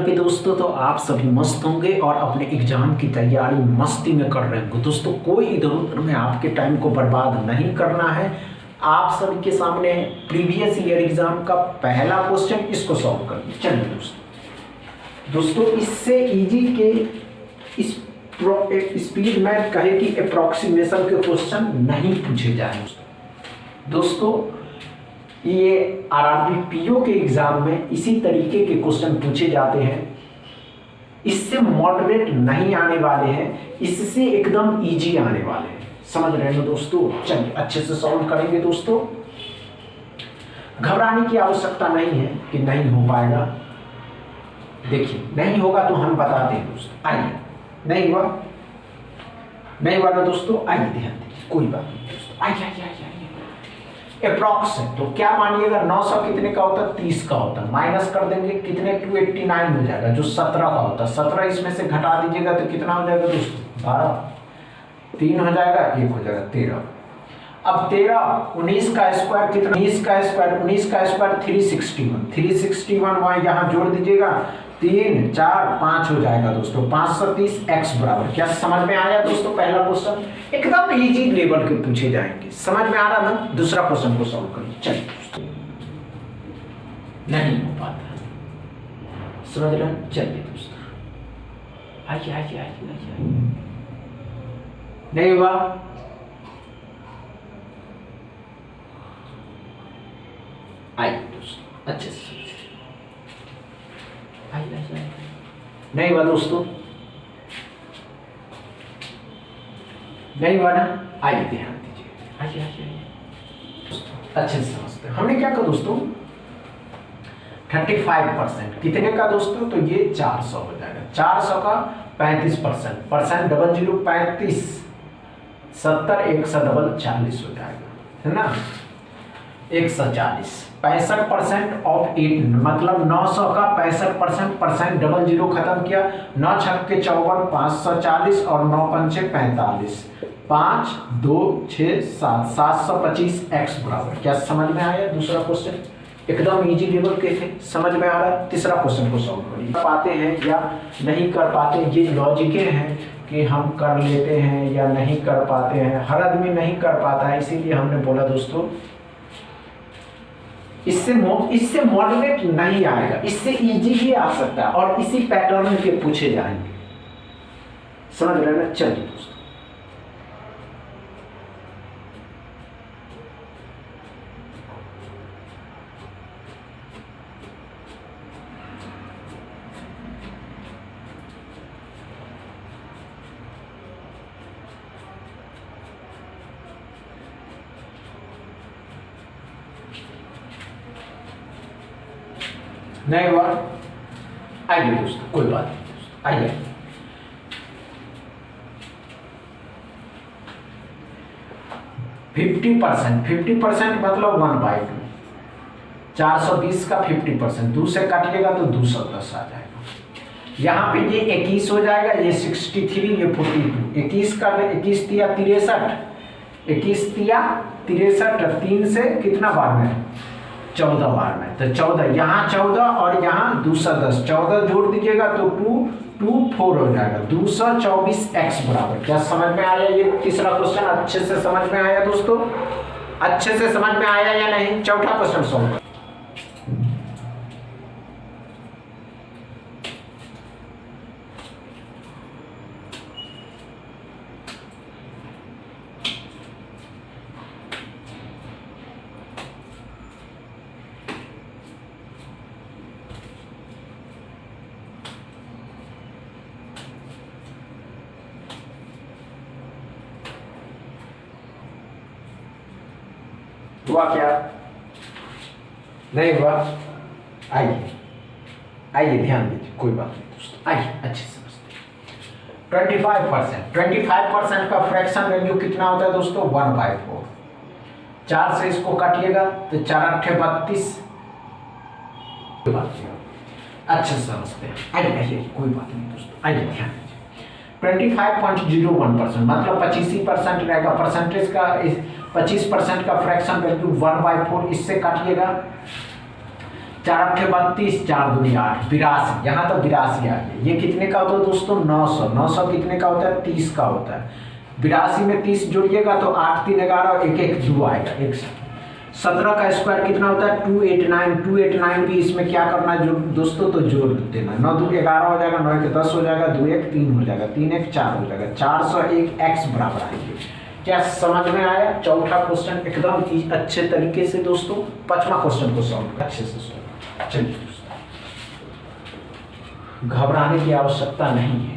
के दोस्तों, तो आप सभी मस्त होंगे और अपने एग्जाम की तैयारी मस्ती में कर रहे होंगे। दोस्तों कोई इधर उधर में आपके टाइम को बर्बाद नहीं करना है। आप सभी के सामने प्रीवियस ईयर एग्जाम का पहला क्वेश्चन, इसको सॉल्व करिए। चलिए दोस्तों इससे इजी के इस स्पीड में कहे कि अप्रोक्सीमेशन के क्वेश्चन नहीं पूछे जाए। दोस्तों ये आरआरबी पीओ के एग्जाम में इसी तरीके के क्वेश्चन पूछे जाते हैं। इससे मॉडरेट नहीं आने वाले हैं, इससे एकदम इजी आने वाले हैं। समझ रहे हैं दोस्तों? चलिए अच्छे से सॉल्व करेंगे। दोस्तों घबराने की आवश्यकता नहीं है कि नहीं हो पाएगा। देखिए नहीं होगा तो हम बताते हैं दोस्तों। आइए, नहीं हुआ ना दोस्तों, आइए ध्यान दीजिए, कोई बात नहीं दोस्तों। आइए अप्रॉक्स है तो क्या मानिएगा 900 कितने का होता है? 30 का होता है। माइनस कर देंगे कितने? 289 हो जाएगा, जो 17 का होता है। 17 इसमें से घटा दीजिएगा तो कितना हो जाएगा दोस्तों? 12। 3 हो जाएगा, 1 हो जाएगा, 13। अब 13 19 का स्क्वायर कितना? 19 का स्क्वायर 361। 361 वहाँ यहाँ जोड़ दीजिएगा, 3 4 5 हो जाएगा दोस्तों। 530 x बराबर। क्या समझ में आया दोस्तों? पहला क्वेश्चन एकदम इजी लेवल के पूछे जाएंगे। समझ में आ रहा ना? दूसरा क्वेश्चन को सॉल्व करिए। चलिए, नहीं हो पाता, समझ रहे हैं? चलिए दोस्तों, आइए। नहीं हुआ? आइए दोस्तों अच्छे से नहीं हुआ दोस्तों, नहीं हुआ ना? आइए ध्यान दीजिए, आइए अच्छे से समझते हैं। हमने क्या कहा दोस्तों? 35% कितने का दोस्तों? तो ये 400 हो जाएगा। 400 का 35%, परसेंट डबल 0 35, 70 1 से डबल 40 हो जाएगा, है ना? 140। 65% ऑफ 8 मतलब 900 का 65%, परसेंट डबल 0 खत्म किया। 9 छक्के 54, 540 और 9 पंचे 45। 5 2 6 7 725 x बराबर। क्या समझ में आया? दूसरा क्वेश्चन एकदम इजी लेवल के थे, समझ में आ रहा है? तीसरा क्वेश्चन को सॉल्व करिए। पाते हैं या नहीं कर पाते, ये लॉजिकें हैं कि हम कर लेते हैं या नहीं कर पाते हैं। हर आदमी नहीं कर पाता है, इसीलिए हमने बोला दोस्तों इससे मॉडरेट नहीं आएगा, इससे इजी भी आ सकता है और इसी पैटर्न के पूछे जाएंगे। समझ रहे हैं? चलिए दोस्तों नहीं हुआ? आइए दोस्तों, कोई बात नहीं दोस्तों, आइए। फिफ्टी परसेंट मतलब 1/2। 420 का 50%, 2 से काटिएगा तो 210 आ जाएगा। यहाँ पे ये 21 हो जाएगा, ये 63, ये 42। 21 का 21 तिया 63, 21 तिया 63, 3 से कितना बार में? 14 बार में। तो 14 यहाँ 14 और यहाँ 210, 14 जोड़ दीजिएगा तो 224 हो जाएगा। 224 x बराबर। क्या समझ में आया? ये तीसरा क्वेश्चन अच्छे से समझ में आया दोस्तों? अच्छे से समझ में आया या नहीं? चौथा क्वेश्चन सॉल्व। हुआ क्या? नहीं हुआ? आइए ध्यान दीजिए, कोई बात नहीं दोस्तों, आइए अच्छे से समझते हैं। 25% का फ्रैक्शन वैल्यू कितना होता है दोस्तों? 1/4। 4 से इसको काटिएगा तो 4 8 32। कोई बात नहीं, अच्छे से समझते हैं। आइए कोई बात नहीं दोस्तों, आइए ध्यान दीजिए। 25.01% मतलब 25% रहेगा। परसेंटेज का 25% का फ्रैक्शन वैल्यू 1/4, इससे काटिएगा 4 अट्ठे 32, 4 दूनी 8, 82। यहाँ तक 82 आ गया। ये कितने का होता है दोस्तों? 900। 900 कितने का होता है? 30 का होता है। 82 में 30 जोड़िएगा तो 8 3 11, 1 1 2 आएगा। 17 का स्क्वायर कितना होता है? 289। 289 भी इसमें क्या करना है दोस्तों? तो जोड़ देना। 9 2 11 हो जाएगा, 9 1 10 हो जाएगा, 2 1 3 हो जाएगा, 3 1 4 हो जाएगा। 401 x बराबर आएंगे। क्या समझ में आया? चौथा क्वेश्चन एकदम अच्छे तरीके से दोस्तों 5वां क्वेश्चन को सॉल्व अच्छे से सॉल्व। चलिए घबराने की आवश्यकता नहीं है।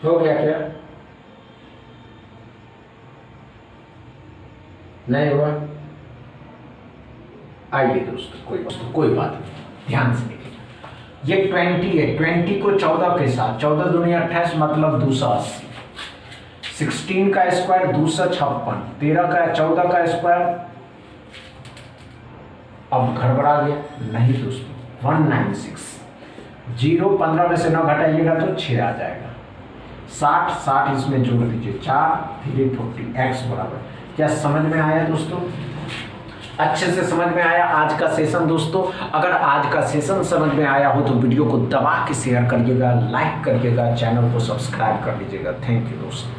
हो गया क्या? नहीं हुआ? आइए दोस्तों कोई बात नहीं, ध्यान से देखिए। ये 20 है, 20 को 14 के साथ, 14 दूनी 28 मतलब 280। 16 का स्क्वायर 256, 13 का 14 का स्क्वायर, अब गड़बड़ा गया नहीं दोस्तों, 196। 0 15 में से 9 घटाइएगा तो 6 आ जाएगा। 60 इसमें जोड़ दीजिए, 4 3 40 x बराबर। क्या समझ में आया दोस्तों? अच्छे से समझ में आया आज का सेशन दोस्तों? अगर आज का सेशन समझ में आया हो तो वीडियो को दबा के शेयर करिएगा, लाइक करिएगा, चैनल को सब्सक्राइब कर लीजिएगा। थैंक यू दोस्तों।